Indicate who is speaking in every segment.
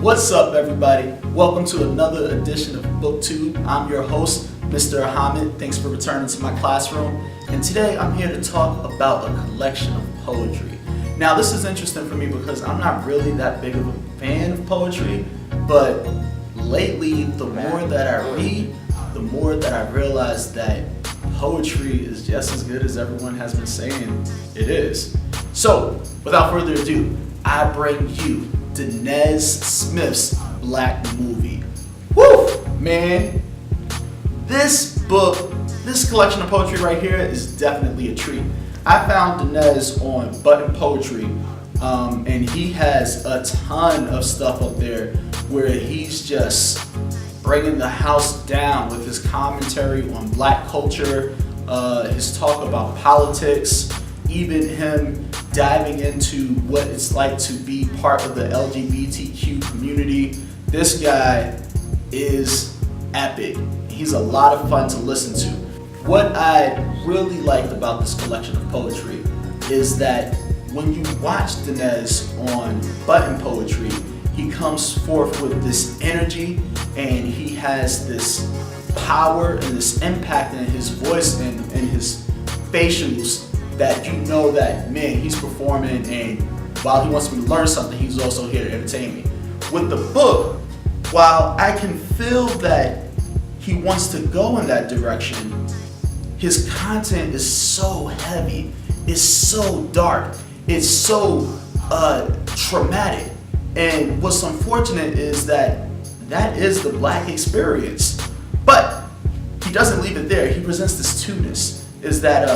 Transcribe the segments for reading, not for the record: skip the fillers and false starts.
Speaker 1: What's up, everybody? Welcome to another edition of BookTube. I'm your host, Mr. Ahamad. Thanks for returning to my classroom. And today I'm here to talk about a collection of poetry. Now, this is interesting for me because I'm not really that big of a fan of poetry, but lately, the more that I read, the more that I realize that poetry is just as good as everyone has been saying it is. So, without further ado, I bring you Danez Smith's Black Movie. Woo! Man, this book, this collection of poetry right here is definitely a treat. I found Danez on Button Poetry, and he has a ton of stuff up there where he's just bringing the house down with his commentary on black culture, his talk about politics, even him diving into what it's like to be part of the LGBTQ community. This guy is epic. He's a lot of fun to listen to. What I really liked about this collection of poetry is that when you watch Danez on Button Poetry, he comes forth with this energy and he has this power and this impact in his voice and his facials that you know that, man, he's performing, and while he wants me to learn something, he's also here to entertain me. With the book, while I can feel that he wants to go in that direction, his content is so heavy, it's so dark, it's so traumatic. And what's unfortunate is that is the black experience. But he doesn't leave it there. He presents this two-ness, is that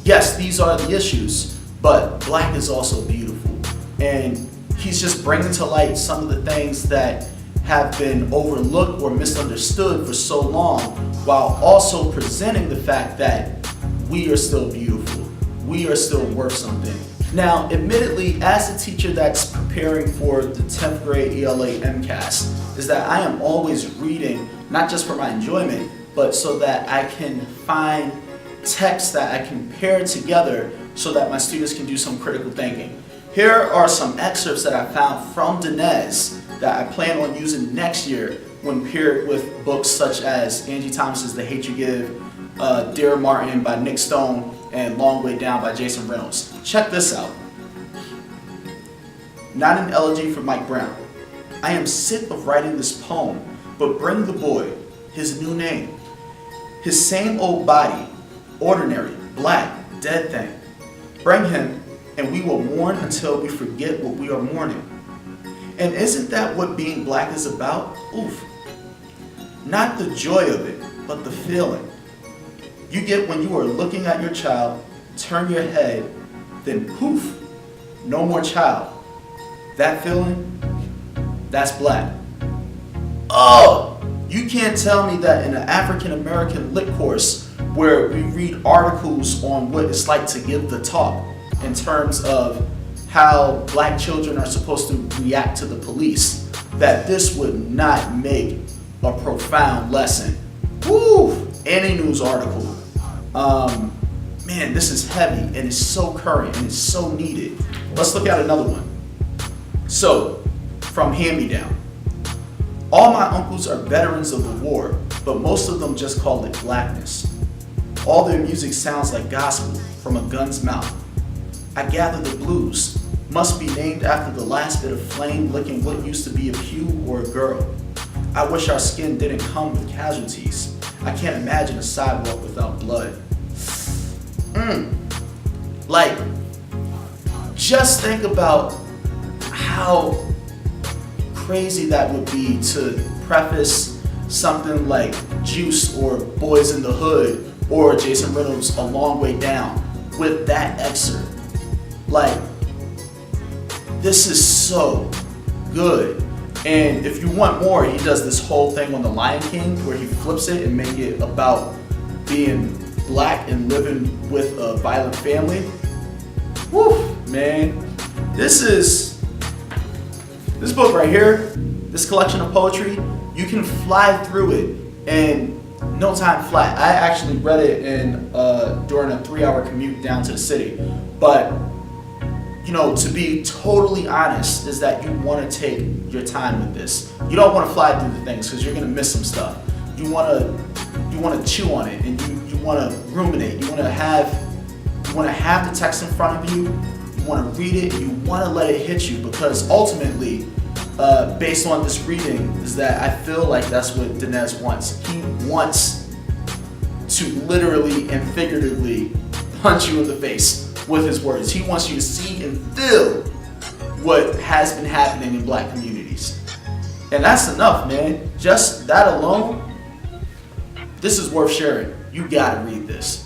Speaker 1: yes, these are the issues, but black is also beautiful. And he's just bringing to light some of the things that have been overlooked or misunderstood for so long, while also presenting the fact that we are still beautiful. We are still worth something. Now, admittedly, as a teacher that's preparing for the 10th grade ELA MCAS, is that I am always reading, not just for my enjoyment, but so that I can find texts that I can pair together so that my students can do some critical thinking. Here are some excerpts that I found from Danez that I plan on using next year when paired with books such as Angie Thomas's The Hate You Give, Dear Martin by Nick Stone, and Long Way Down by Jason Reynolds. Check this out. Not an elegy for Mike Brown. I am sick of writing this poem, but bring the boy, his new name, his same old body, ordinary, black, dead thing. Bring him, and we will mourn until we forget what we are mourning. And isn't that what being black is about? Oof. Not the joy of it, but the feeling you get when you are looking at your child, turn your head, then poof, no more child. That feeling, that's black. Oh, you can't tell me that in an African American lit course where we read articles on what it's like to give the talk in terms of how black children are supposed to react to the police, that this would not make a profound lesson. Woo! Any news article. Man, this is heavy and it's so current and it's so needed. Let's look at another one. So, from Hand Me Down. All my uncles are veterans of the war, but most of them just call it blackness. All their music sounds like gospel from a gun's mouth. I gather the blues must be named after the last bit of flame licking what used to be a pew or a girl. I wish our skin didn't come with casualties. I can't imagine a sidewalk without blood. Like, just think about how crazy that would be to preface something like Juice or Boys in the Hood or Jason Reynolds' A Long Way Down with that excerpt. Like, this is so good. And if you want more, he does this whole thing on The Lion King where he flips it and make it about being black and living with a violent family. Woo, man. This book right here, this collection of poetry, you can fly through it in no time flat. I actually read it during a 3-hour commute down to the city. But to be totally honest, is that you want to take your time with this. You don't want to fly through the things because you're going to miss some stuff. You want to chew on it, and you want to ruminate. You want to have the text in front of you. You want to read it. You want to let it hit you, because ultimately, based on this reading, is that I feel like that's what Danez wants. He wants to literally and figuratively punch you in the face with his words. He wants you to see and feel what has been happening in black communities. And that's enough, man. Just that alone, this is worth sharing. You gotta read this.